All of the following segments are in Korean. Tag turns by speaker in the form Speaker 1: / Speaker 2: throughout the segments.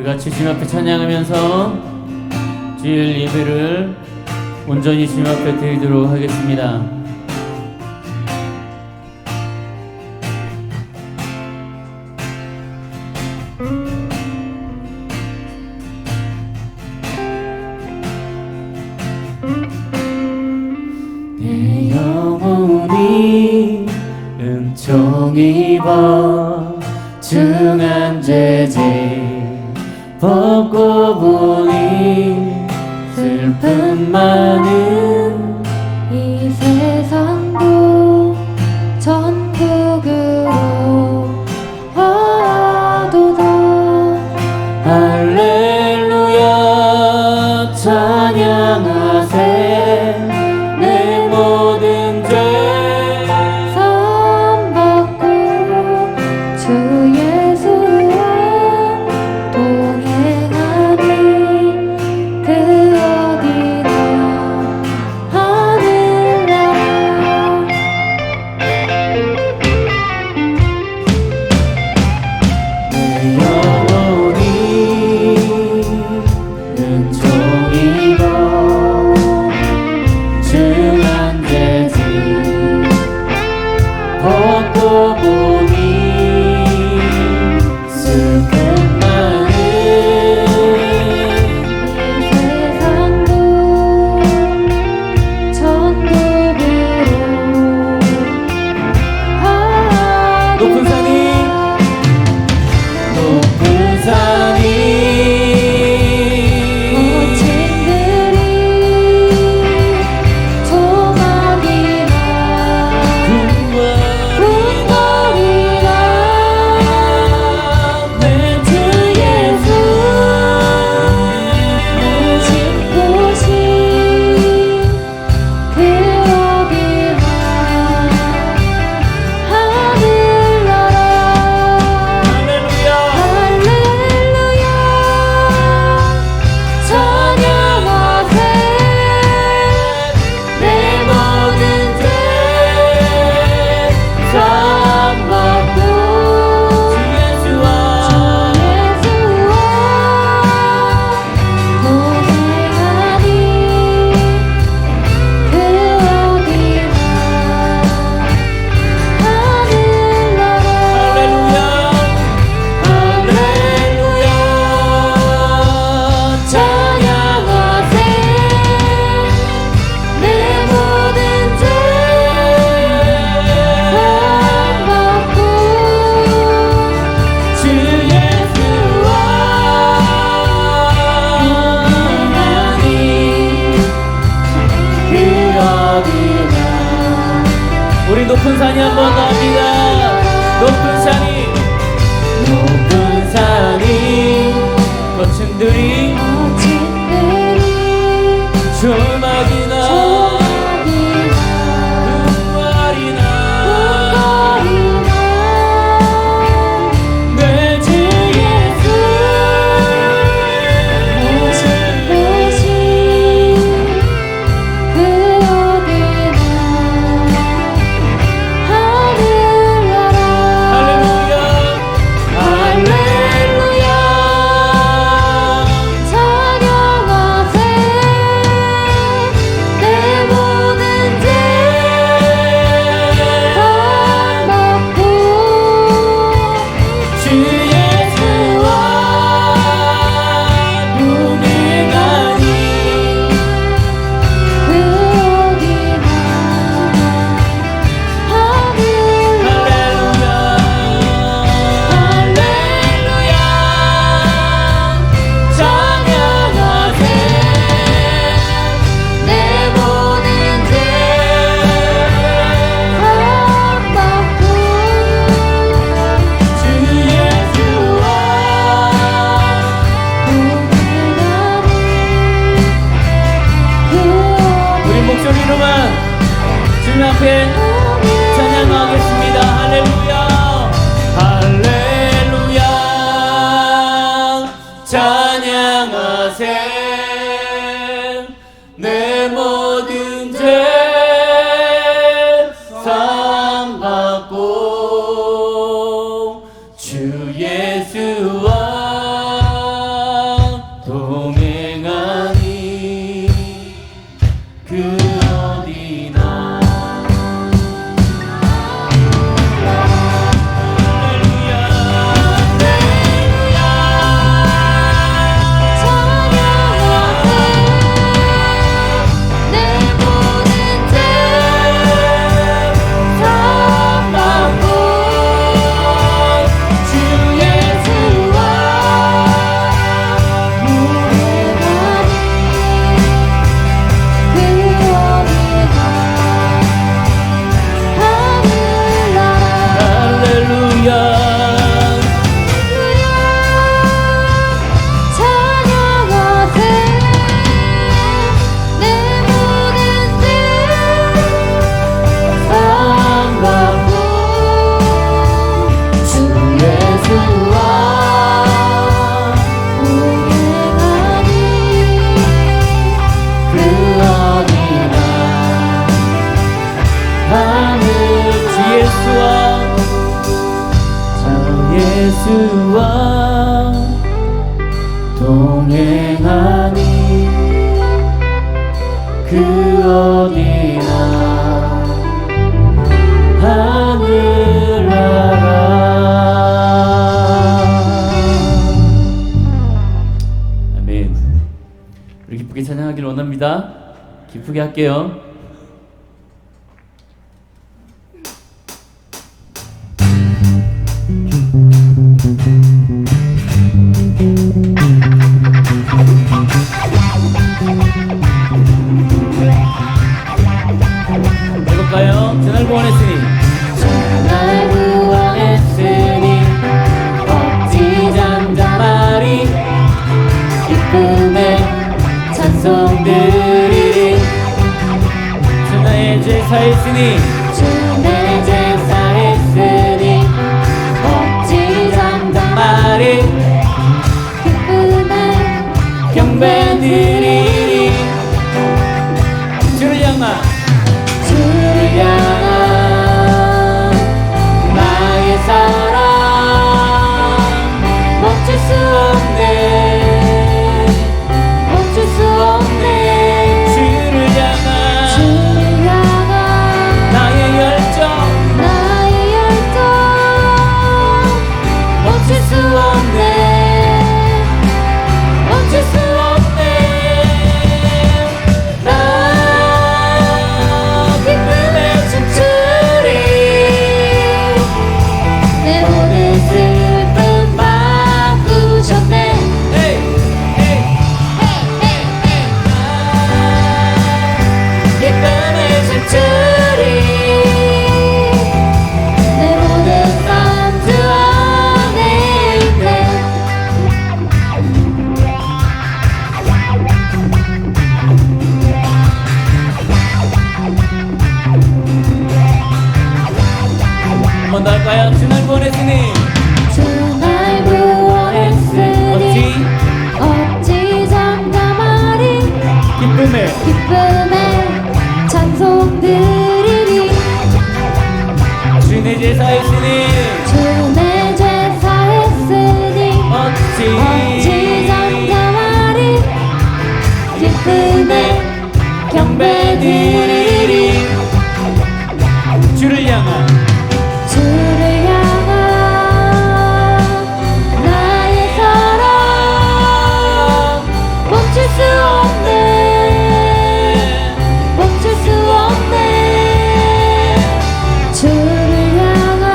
Speaker 1: 같이 주님 앞에 찬양하면서 주일 예배를 온전히 주님 앞에 드리도록 하겠습니다. 내 영혼이 은총입어 중한 죄질 벗고 보니 슬픔 많은
Speaker 2: 이 세상도 천국으로 와도다.
Speaker 1: 할렐루야 찬양하세 내 모든 죄
Speaker 2: 사함받고 주 예수와 동행하니 그 어디나 하늘나라.
Speaker 1: 내 영혼이 은총입어 중한 죄질 벗고 보니 슬픔 많은
Speaker 2: 이 세상도 천국으로
Speaker 1: 높은 산이 높은 산이
Speaker 2: 거친들이 조막이나 궁궐이나
Speaker 1: 내 주 예수
Speaker 2: 오신 곳이 그 어디나 하늘나라.
Speaker 1: 할렐루야
Speaker 2: 할렐루야 찬양하세
Speaker 1: 내 모든 죄 사함받고 주 예수와
Speaker 2: 예수와 동행하니 그 어디나 하늘나라.
Speaker 1: 할렐루야 할렐루야 찬양하세
Speaker 2: 내 모든 죄 사함받고
Speaker 1: 주 예수와 동행하니 그 어디나 우리 높은 산이 한 번 더 합니다. 높은 산이 거친들이
Speaker 2: 거친들이
Speaker 1: 조막이나 궁궐이나 내 주 예수
Speaker 2: 오신 곳이 그 어디나 하늘나라.
Speaker 1: 할렐루야 할렐루야
Speaker 2: 찬양하세 내 모든 죄 사함받고
Speaker 1: 주 예수와 동행하니
Speaker 2: 그 어디나 하늘나라.
Speaker 1: 할렐루야 찬양하세
Speaker 2: 내 모든 죄 사함받고
Speaker 1: 주 예수와
Speaker 2: 동행하니 그
Speaker 1: 우리 목소리로만 주님 앞에 찬양하겠습니다. 할렐루야 할렐루야 찬양하세 내 모든 죄 사함받고 주 예수와 동행하니 그 어디나 할렐루야 할렐루야 찬양하세 내 모든 죄 사함받고 주 예수와 동행하니 그 어디나 할렐루야 할렐루야 찬양하세 내 모든 죄 사함받고 주 예수와 동행하니 그 어디나 어디나 하늘나라. 아멘. 우리 기쁘게 찬양하길 원합니다. 기쁘게 할게요. 해볼까요? 주 날 구원했으니
Speaker 2: 날 구원했으니 어찌 잠잠하리 기쁨에 찬송 드리리
Speaker 1: 주 나의 죄 사했으니
Speaker 2: 주 내 제사 했으니 어찌 잠잠하리 기쁨에
Speaker 1: 경배 드리리. 주를 향한
Speaker 2: 주를 향한 나의 사랑 멈출 수 없네 멈출 수 없네
Speaker 1: 주를 향한
Speaker 2: 주를 향한
Speaker 1: 나의 열정
Speaker 2: 나의 열정 멈출 수 없네 멈출 수 없네 나 기쁨에 춤추리 내 모든 슬픔 바꾸셨네
Speaker 1: 헤이 헤이
Speaker 2: 기쁨에 춤추리 내 모든 삶 주 안에 있네
Speaker 1: 한 번 더 할까요? 주 날 구원했으니
Speaker 2: 주 날 구원했으니 어찌 잠잠하리
Speaker 1: 기쁨에
Speaker 2: 기쁨에 찬송 드리리
Speaker 1: 주 내 제사 했으니
Speaker 2: 주 내 제사 했으니 어찌 잠잠하리 기쁨에 경배 드리리
Speaker 1: 주를 향한
Speaker 2: 주를 향한 나의 사랑 멈출 수 없네 멈출 수 없네 주를 향한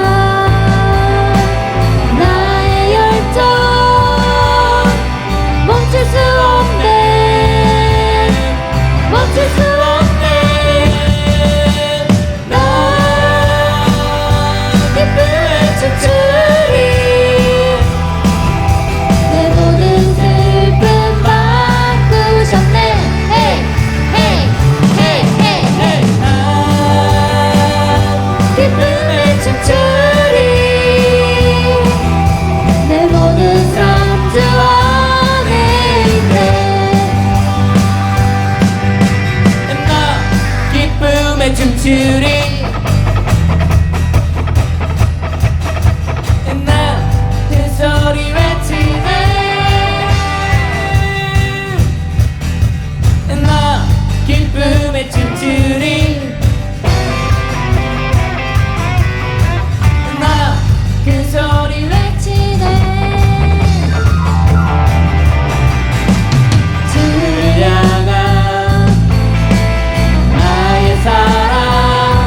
Speaker 2: 나의 열정 멈출 수 없네 멈출 수 없네 나 기쁨에 춤추리 내 모든 슬픔 바꾸셨네 헤이 헤이 헤이 헤이 헤이 기쁨에 춤추리 내 모든 삶 주 안에 있네
Speaker 1: 나 기쁨에 춤추리 나 그 소리 외치네 나 기쁨에 춤추리 나 그 소리
Speaker 2: 외치네
Speaker 1: 주를 향한 나의 사랑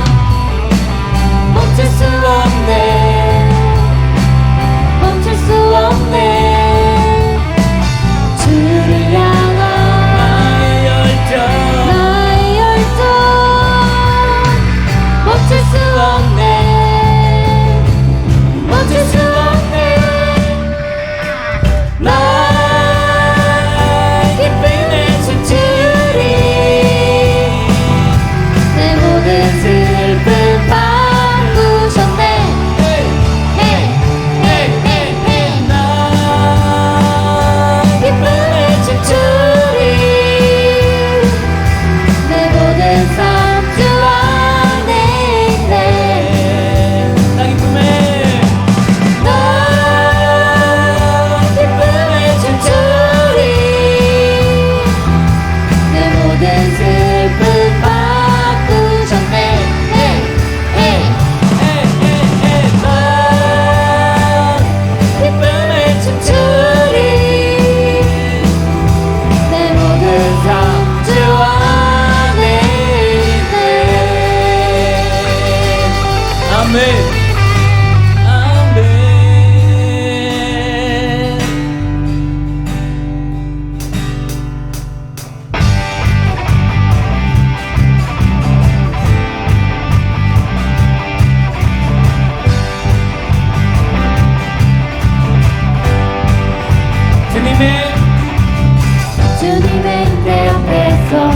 Speaker 2: 주님의 임재 앞에서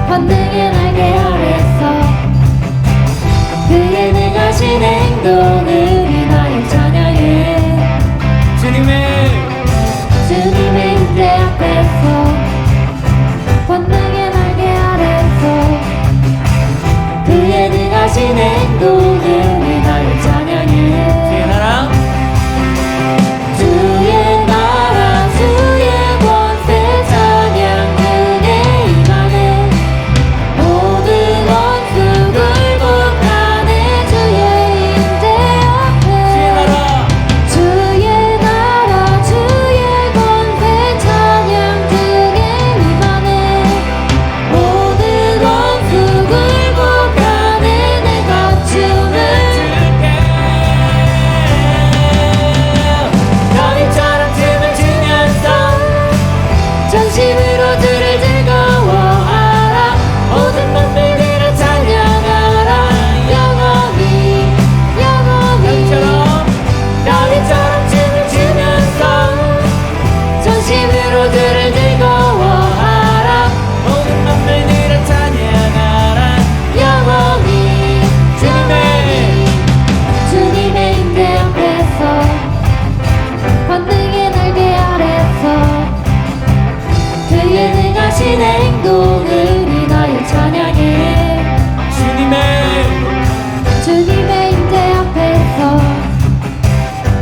Speaker 2: 권능의 날개 아래서 그의 능하신 행동을 인하여 찬양해
Speaker 1: 주님의
Speaker 2: 임재 앞에서 권능의 날개 아래서 그의 능하신 행동을 인하여 찬양해
Speaker 1: 주의 나라
Speaker 2: 주의 권세 찬양 그에 임하네 모든 원수 굴복하네 주의 임재 앞에 주의 나라 주의 권세 찬양 그에 임하네 모든 원수 굴복하네 내가 춤을
Speaker 1: 너희처럼 춤을 추면서
Speaker 2: 전심으로 주를 즐거워하라 모든 만물들을 찬양하라 영원히
Speaker 1: 너희처럼 춤을 추면서
Speaker 2: 전심으로 주를 즐거워하라
Speaker 1: 모든 만물들을 찬양하라
Speaker 2: 영원히 주님의 임재 앞에서 권능의 날개 아래서 그의 능하신 행동을 인하여 찬양해 주님의 임재 앞에서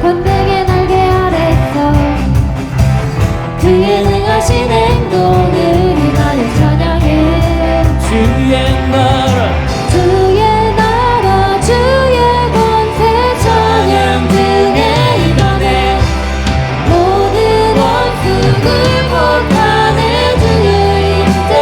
Speaker 2: 권능의 날개 아래서 그의 능하신 행동을 인하여 찬양해
Speaker 1: 주의 나라
Speaker 2: 주의 나라 주의 권세 찬양 등에 임하네 모든 원수 굴복하네 주의 임재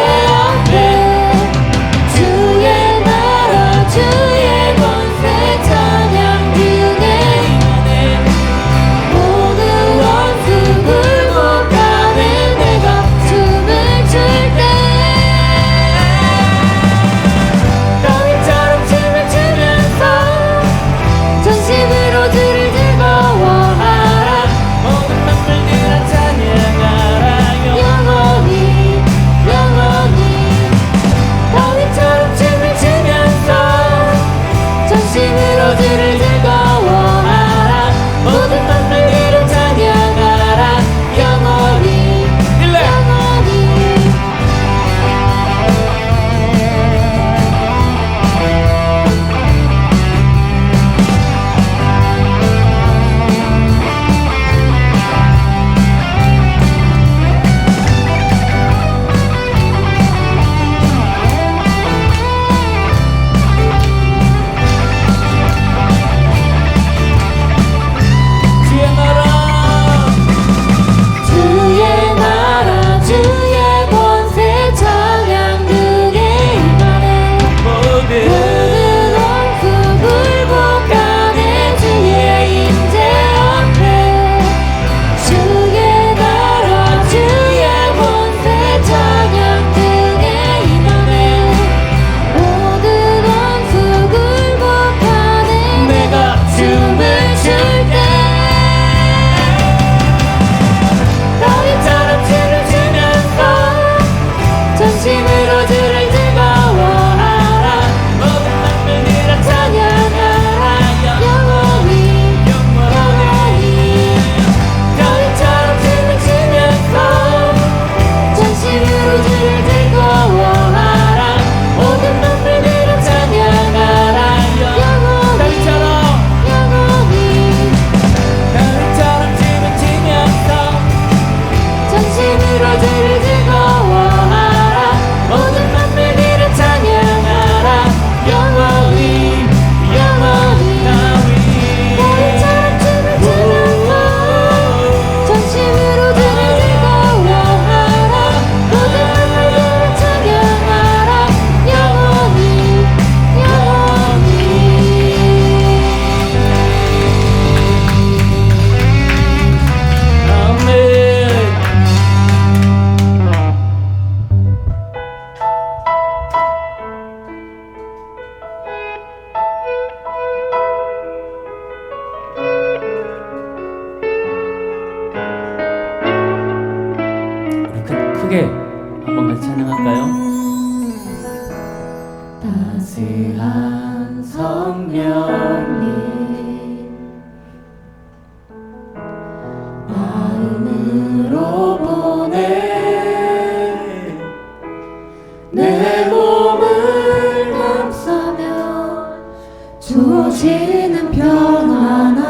Speaker 1: 크게 한번 같이 찬양할까요?
Speaker 2: 따스한 성령님 마음으로 보내 내 몸을 감싸며 주어지는 평안함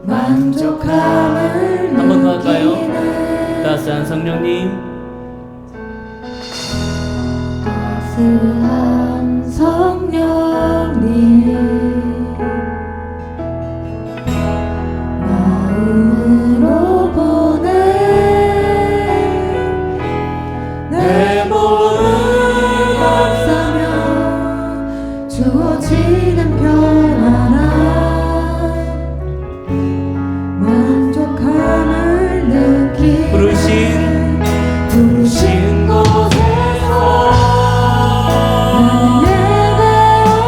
Speaker 2: 만족함을
Speaker 1: 한 번 더 할까요?
Speaker 2: 느끼는
Speaker 1: 따스한 성령님
Speaker 2: 따스한 성령님 마음으로 보내 내 몸을 감싸며 주어지는 평안함 만족함을 느끼는 부르신 곳에서 나는 예배하며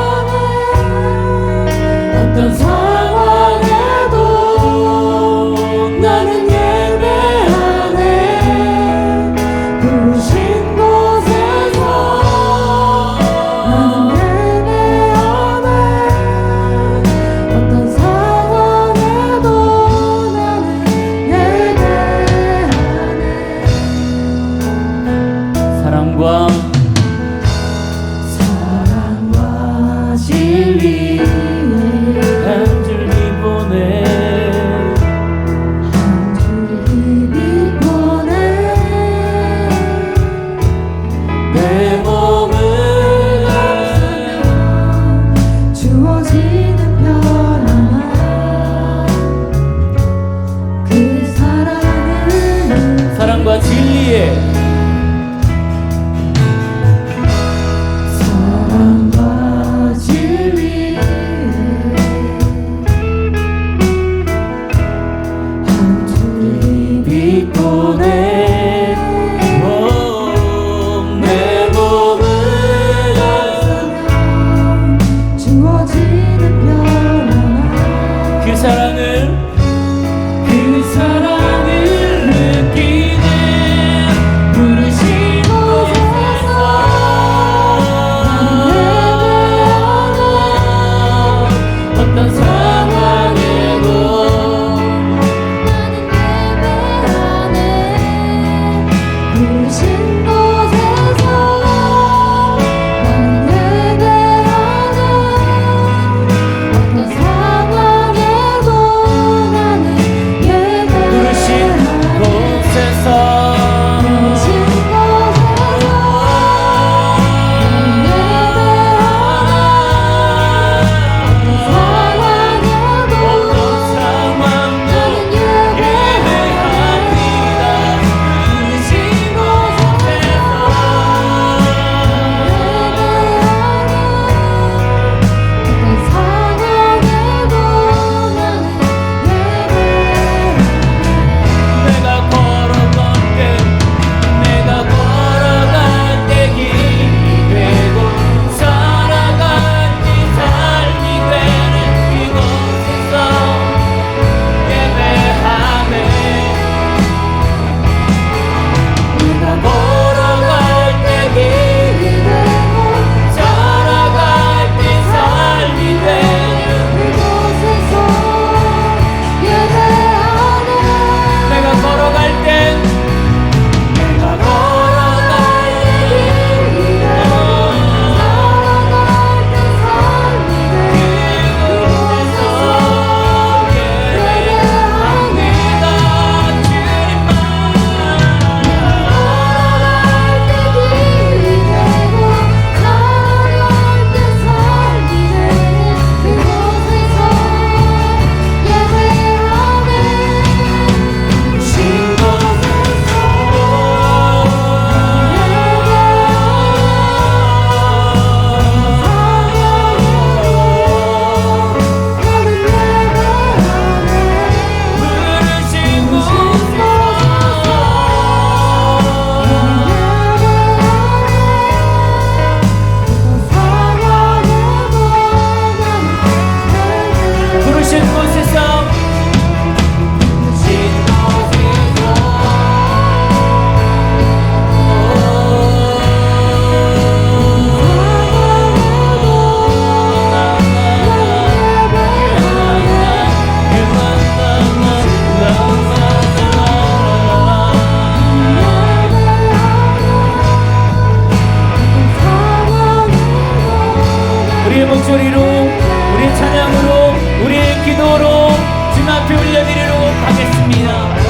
Speaker 1: 목소리로, 우리의 찬양으로, 우리의 기도로 주님 앞에 올려드리도록 하겠습니다.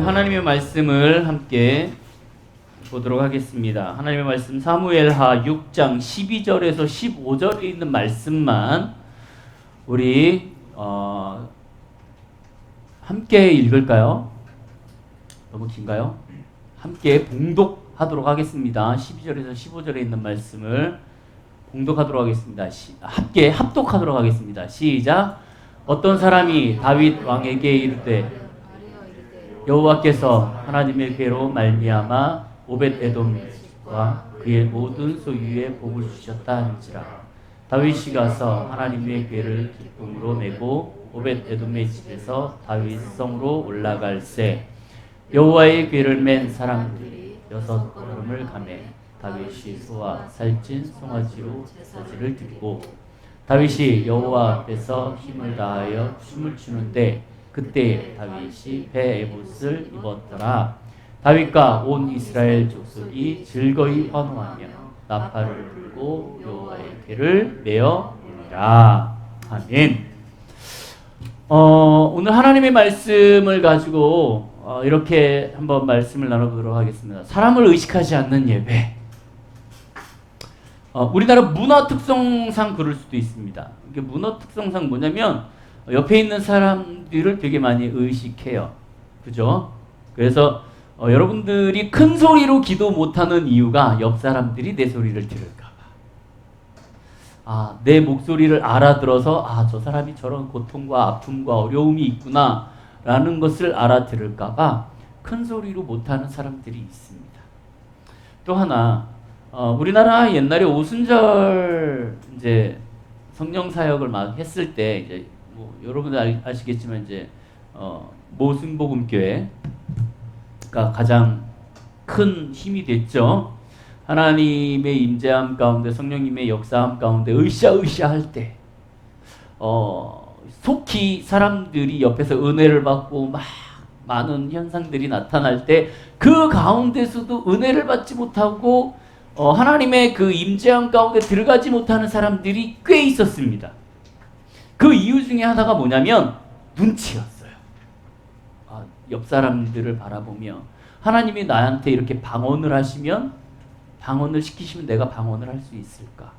Speaker 1: 하나님의 말씀을 함께 보도록 하겠습니다. 하나님의 말씀 사무엘하 6장 12절에서 15절에 있는 말씀만 우리 함께 읽을까요? 너무 긴가요? 함께 봉독하도록 하겠습니다. 12절에서 15절에 있는 말씀을 봉독하도록 하겠습니다. 함께 합독하도록 하겠습니다. 시작. 어떤 사람이 다윗 왕에게 이르되 여호와께서 하나님의 괴로 말미암아 오벳에돔과 그의 모든 소유에 복을 주셨다 한지라. 다윗이 가서 하나님의 괴를 기쁨으로 메고 오벳에돔의 집에서 다윗 성으로 올라갈새 여호와의 괴를 맨 사람들이 6걸음을 가매 다윗이 소와 살찐 송아지로 제사지를 드리고 다윗이 여호와 앞에서 힘을 다하여 춤을 추는데 그때 다윗이 베에봇을 입었더라. 다윗과 온 이스라엘 족속이 즐거이 환호하며 나팔을 불고 여호와의 괴를 메어 오니라. 아멘. 오늘 하나님의 말씀을 가지고 이렇게 한번 말씀을 나눠보도록 하겠습니다. 사람을 의식하지 않는 예배. 우리나라 문화 특성상 그럴 수도 있습니다. 이게 문화 특성상 뭐냐면 옆에 있는 사람들을 되게 많이 의식해요. 그죠? 그래서 여러분들이 큰 소리로 기도 못하는 이유가 옆 사람들이 내 소리를 들을까 봐. 내 목소리를 알아들어서 저 사람이 저런 고통과 아픔과 어려움이 있구나 라는 것을 알아들을까 봐 큰 소리로 못하는 사람들이 있습니다. 또 하나 우리나라 옛날에 오순절 이제 성령 사역을 막 했을 때 이제 여러분들 아시겠지만 이제 모순복음교회가 가장 큰 힘이 됐죠. 하나님의 임재함 가운데, 성령님의 역사함 가운데 으쌰으쌰 할 때, 속히 사람들이 옆에서 은혜를 받고 막 많은 현상들이 나타날 때, 그 가운데서도 은혜를 받지 못하고 하나님의 그 임재함 가운데 들어가지 못하는 사람들이 꽤 있었습니다. 그 이유 중에 하나가 뭐냐면 눈치였어요. 옆 사람들을 바라보며 하나님이 나한테 이렇게 방언을 하시면, 방언을 시키시면 내가 방언을 할 수 있을까?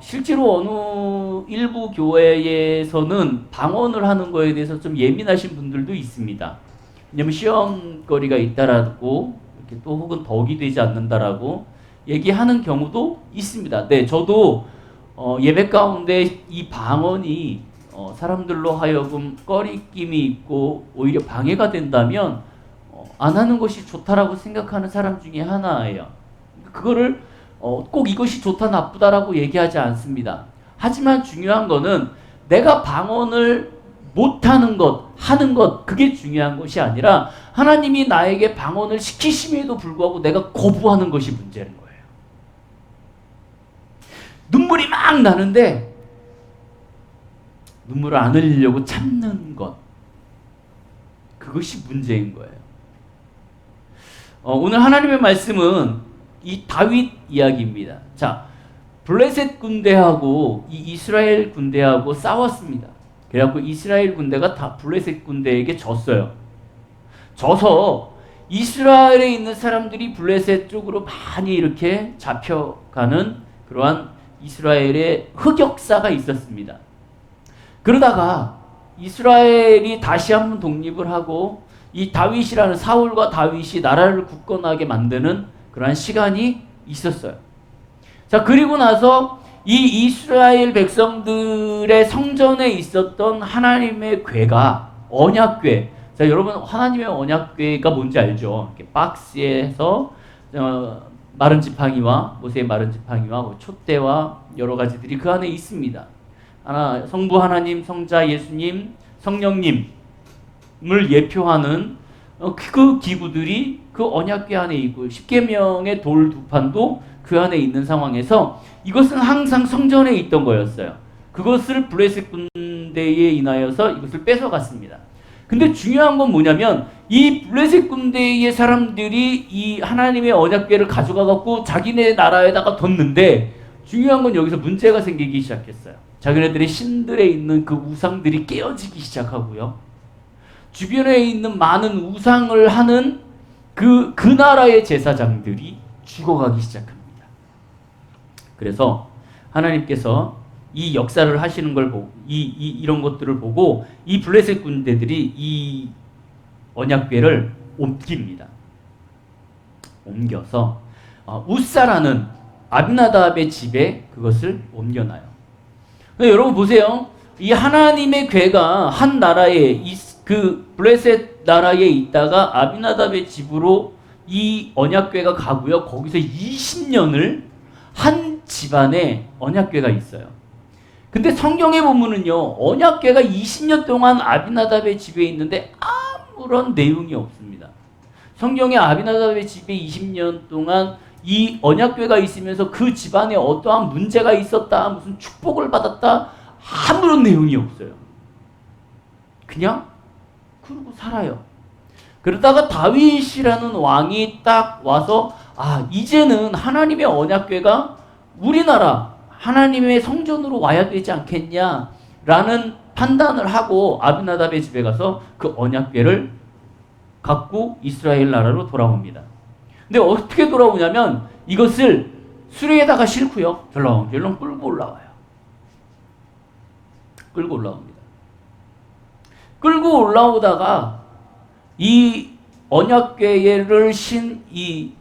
Speaker 1: 실제로 어느 일부 교회에서는 방언을 하는 거에 대해서 좀 예민하신 분들도 있습니다. 왜냐면 시험거리가 있다라고, 이렇게 또 혹은 덕이 되지 않는다라고 얘기하는 경우도 있습니다. 네, 저도 예배 가운데 이 방언이 사람들로 하여금 꺼리낌이 있고 오히려 방해가 된다면 안 하는 것이 좋다라고 생각하는 사람 중에 하나예요. 그거를 꼭 이것이 좋다 나쁘다라고 얘기하지 않습니다. 하지만 중요한 거는 내가 방언을 못하는 것, 하는 것, 그게 중요한 것이 아니라 하나님이 나에게 방언을 시키심에도 불구하고 내가 거부하는 것이 문제인 거예요. 눈물이 막 나는데 눈물을 안 흘리려고 참는 것, 그것이 문제인 거예요. 오늘 하나님의 말씀은 이 다윗 이야기입니다. 자, 블레셋 군대하고 이 이스라엘 군대하고 싸웠습니다. 그래갖고 이스라엘 군대가 다 블레셋 군대에게 졌어요. 져서 이스라엘에 있는 사람들이 블레셋 쪽으로 많이 이렇게 잡혀가는 그러한 이스라엘의 흑역사가 있었습니다. 그러다가 이스라엘이 다시 한번 독립을 하고 이 다윗이라는, 사울과 다윗이 나라를 굳건하게 만드는 그러한 시간이 있었어요. 자, 그리고 나서 이 이스라엘 백성들의 성전에 있었던 하나님의 궤가, 언약궤. 자, 여러분 하나님의 언약궤가 뭔지 알죠? 이렇게 박스에서 마른 지팡이와, 모세의 마른 지팡이와 뭐 촛대와 여러 가지들이 그 안에 있습니다. 성부 하나님, 성자 예수님, 성령님을 예표하는 그 기구들이 그 언약궤 안에 있고, 십계명의 돌 두 판도 그 안에 있는 상황에서 이것은 항상 성전에 있던 거였어요. 그것을 블레셋 군대에 인하여서 이것을 뺏어갔습니다. 근데 중요한 건 뭐냐면 이 블레셋 군대의 사람들이 이 하나님의 언약궤를 가져가 갖고 자기네 나라에다가 뒀는데, 중요한 건 여기서 문제가 생기기 시작했어요. 자기네들의 신들에 있는 그 우상들이 깨어지기 시작하고요. 주변에 있는 많은 우상을 하는 그 나라의 제사장들이 죽어가기 시작합니다. 그래서 하나님께서 이 역사를 하시는 걸 보고, 이런 것들을 보고 이 블레셋 군대들이 이 언약궤를 옮깁니다. 옮겨서 우사라는 아비나답의 집에 그것을 옮겨놔요. 여러분 보세요. 이 하나님의 궤가 한 나라에, 그 블레셋 나라에 있다가 아비나답의 집으로 이 언약궤가 가고요. 거기서 20년을 한 집안에 언약궤가 있어요. 근데 성경에 보면은요, 언약궤가 20년 동안 아비나답의 집에 있는데 아무런 내용이 없습니다. 성경에 아비나답의 집에 20년 동안 이 언약궤가 있으면서 그 집안에 어떠한 문제가 있었다, 무슨 축복을 받았다, 아무런 내용이 없어요. 그냥 그러고 살아요. 그러다가 다윗이라는 왕이 딱 와서 이제는 하나님의 언약궤가 우리나라 하나님의 성전으로 와야 되지 않겠냐라는 판단을 하고 아비나답의 집에 가서 그 언약궤를 갖고 이스라엘 나라로 돌아옵니다. 근데 어떻게 돌아오냐면 이것을 수레에다가 싣고요, 절렁절렁 끌고 올라와요. 끌고 올라옵니다. 끌고 올라오다가 이 언약궤를 신 이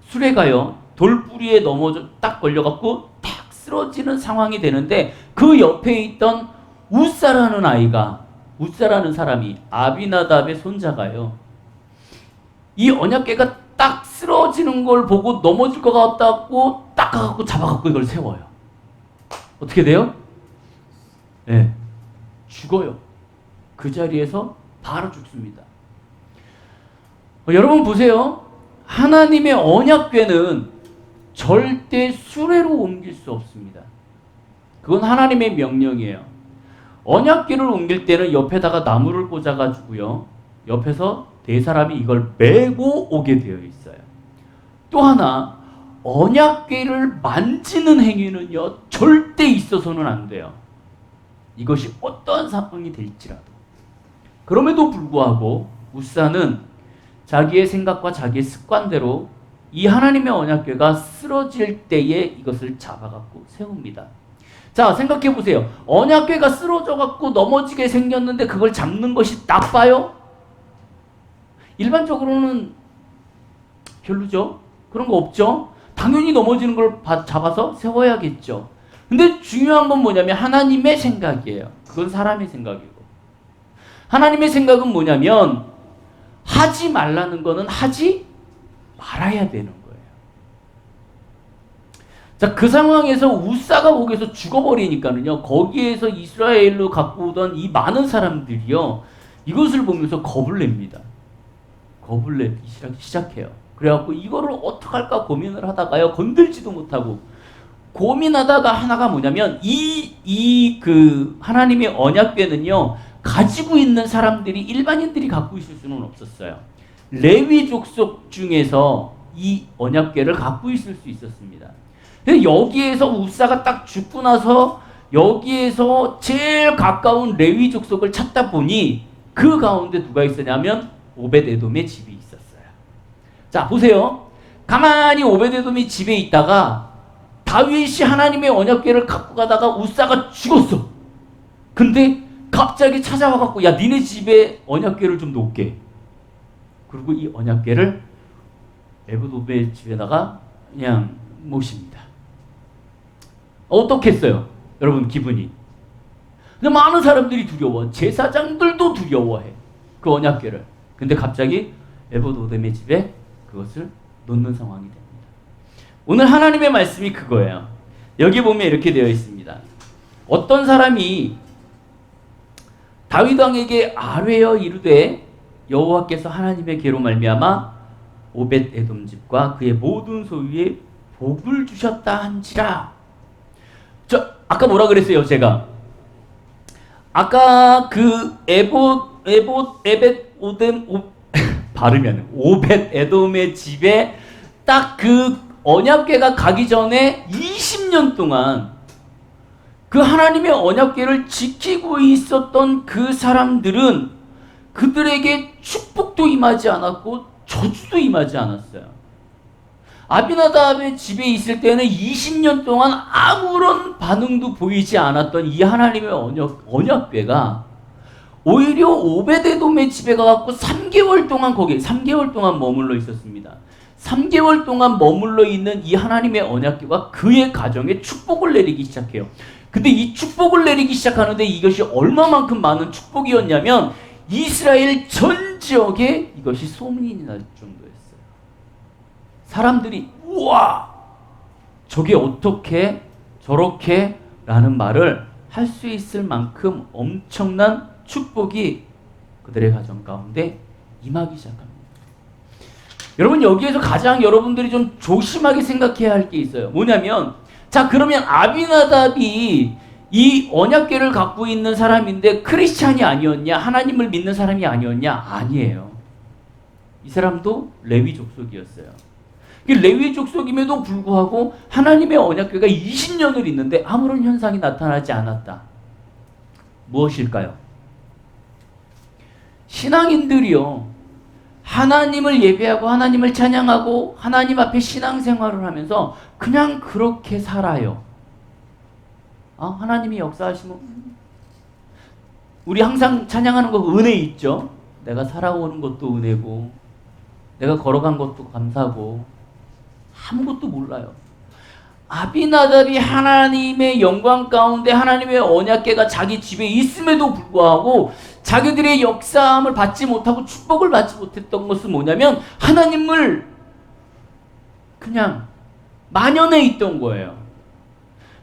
Speaker 1: 수레가요, 돌뿌리에 넘어져 딱 걸려갖고 탁 쓰러지는 상황이 되는데, 그 옆에 있던 우사라는 아이가, 우사라는 사람이 아비나답의 손자가요, 이 언약궤가 딱 쓰러지는 걸 보고 넘어질 것 같다고 딱 가갖고 잡아갖고 이걸 세워요. 어떻게 돼요? 네, 죽어요. 그 자리에서 바로 죽습니다. 여러분 보세요. 하나님의 언약궤는 절대 수레로 옮길 수 없습니다. 그건 하나님의 명령이에요. 언약궤를 옮길 때는 옆에다가 나무를 꽂아가지고요, 옆에서 네 사람이 이걸 메고 오게 되어 있어요. 또 하나, 언약궤를 만지는 행위는요, 절대 있어서는 안 돼요. 이것이 어떤 상황이 될지라도. 그럼에도 불구하고 우사는 자기의 생각과 자기의 습관대로 이 하나님의 언약궤가 쓰러질 때에 이것을 잡아갖고 세웁니다. 자, 생각해 보세요. 언약궤가 쓰러져갖고 넘어지게 생겼는데 그걸 잡는 것이 나빠요? 일반적으로는 별로죠. 그런 거 없죠. 당연히 넘어지는 걸 잡아서 세워야겠죠. 근데 중요한 건 뭐냐면 하나님의 생각이에요. 그건 사람의 생각이고. 하나님의 생각은 뭐냐면 하지 말라는 거는 하지 말아야 되는 거예요. 자, 그 상황에서 우사가 거기서 죽어버리니까는요, 거기에서 이스라엘로 갖고 오던 이 많은 사람들이요, 이것을 보면서 겁을 냅니다. 겁을 내기 시작해요. 그래갖고 이거를 어떡할까 고민을 하다가요, 건들지도 못하고 고민하다가 하나가 뭐냐면 그 하나님의 언약궤는요, 가지고 있는 사람들이 일반인들이 갖고 있을 수는 없었어요. 레위 족속 중에서 이 언약궤를 갖고 있을 수 있었습니다. 근데 여기에서 우사가 딱 죽고 나서 여기에서 제일 가까운 레위 족속을 찾다 보니 그 가운데 누가 있었냐면 오벳에돔의 집이 있었어요. 자, 보세요. 가만히 오벳에돔의 집에 있다가 다윗이 하나님의 언약궤를 갖고 가다가 우사가 죽었어. 근데 갑자기 찾아와갖고, 야, 니네 집에 언약궤를 좀 놓게. 그리고 이 언약궤를 에브돔의 집에다가 그냥 모십니다. 어떻겠어요? 여러분 기분이. 근데 많은 사람들이 두려워. 제사장들도 두려워해. 그 언약궤를. 근데 갑자기 에브돔의 집에 그것을 놓는 상황이 됩니다. 오늘 하나님의 말씀이 그거예요. 여기 보면 이렇게 되어 있습니다. 어떤 사람이 다윗 왕에게 아뢰어 이르되 여호와께서 하나님의 계로 말미암아 오벳 에돔 집과 그의 모든 소유에 복을 주셨다 한지라. 저 아까 뭐라 그랬어요? 제가 아까 그 오벳 에돔의 집에 딱 그 언약궤가 가기 전에 20년 동안 그 하나님의 언약궤를 지키고 있었던 그 사람들은 그들에게 축복도 임하지 않았고 저주도 임하지 않았어요. 아비나답의 집에 있을 때는 20년 동안 아무런 반응도 보이지 않았던 이 하나님의 언약궤가 오히려 오벳에돔의 집에 가갖고 3개월 동안 거기에 3개월 동안 머물러 있었습니다. 3개월 동안 머물러 있는 이 하나님의 언약궤가 그의 가정에 축복을 내리기 시작해요. 근데 이 축복을 내리기 시작하는데 이것이 얼마만큼 많은 축복이었냐면 이스라엘 전 지역에 이것이 소문이 날 정도였어요. 사람들이 우와, 저게 어떻게 저렇게 라는 말을 할 수 있을 만큼 엄청난 축복이 그들의 가정 가운데 임하기 시작합니다. 여러분, 여기에서 가장 여러분들이 좀 조심하게 생각해야 할 게 있어요. 뭐냐면, 자, 그러면 아비나답이 이 언약궤를 갖고 있는 사람인데 크리스찬이 아니었냐? 하나님을 믿는 사람이 아니었냐? 아니에요. 이 사람도 레위 족속이었어요. 레위 족속임에도 불구하고 하나님의 언약궤가 20년을 있는데 아무런 현상이 나타나지 않았다. 무엇일까요? 신앙인들이요, 하나님을 예배하고 하나님을 찬양하고 하나님 앞에 신앙생활을 하면서 그냥 그렇게 살아요. 하나님이 역사하시면 우리 항상 찬양하는 거 은혜 있죠. 내가 살아오는 것도 은혜고 내가 걸어간 것도 감사고 아무것도 몰라요. 아비나답이 하나님의 영광 가운데 하나님의 언약궤가 자기 집에 있음에도 불구하고 자기들의 역사함을 받지 못하고 축복을 받지 못했던 것은 뭐냐면 하나님을 그냥 만연해 있던 거예요.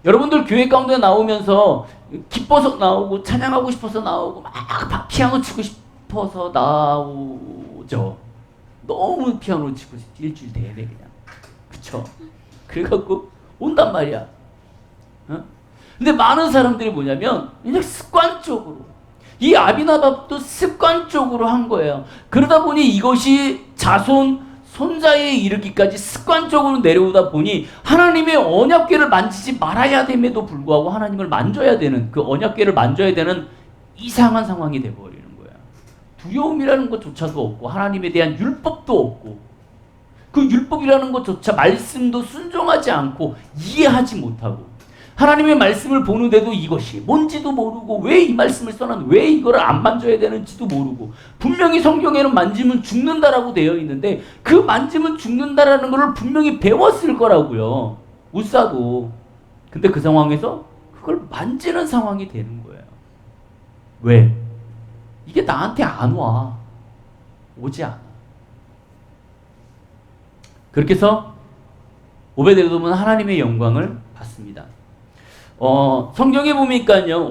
Speaker 1: 여러분들 교회 가운데 나오면서 기뻐서 나오고 찬양하고 싶어서 나오고 막 피아노 치고 싶어서 나오죠. 너무 피아노 치고 싶지 일주일 내내 그냥. 그쵸? 그래갖고 온단 말이야. 어? 근데 많은 사람들이 뭐냐면 그냥 습관적으로 이 아비나답도 습관적으로 한 거예요. 그러다 보니 이것이 자손 손자에 이르기까지 습관적으로 내려오다 보니 하나님의 언약궤를 만지지 말아야 됨에도 불구하고 하나님을 만져야 되는 그 언약궤를 만져야 되는 이상한 상황이 돼버리는 거예요. 두려움이라는 것조차도 없고 하나님에 대한 율법도 없고 그 율법이라는 것조차 말씀도 순종하지 않고 이해하지 못하고 하나님의 말씀을 보는데도 이것이 뭔지도 모르고 왜 이 말씀을 써놨는데 왜 이거를 안 만져야 되는지도 모르고 분명히 성경에는 만지면 죽는다라고 되어 있는데 그 만지면 죽는다라는 것을 분명히 배웠을 거라고요. 우사도. 근데 그 상황에서 그걸 만지는 상황이 되는 거예요. 왜? 이게 나한테 안 와. 오지 않아. 그렇게 해서 오벳에돔은 하나님의 영광을 받습니다. 성경에 보니까요,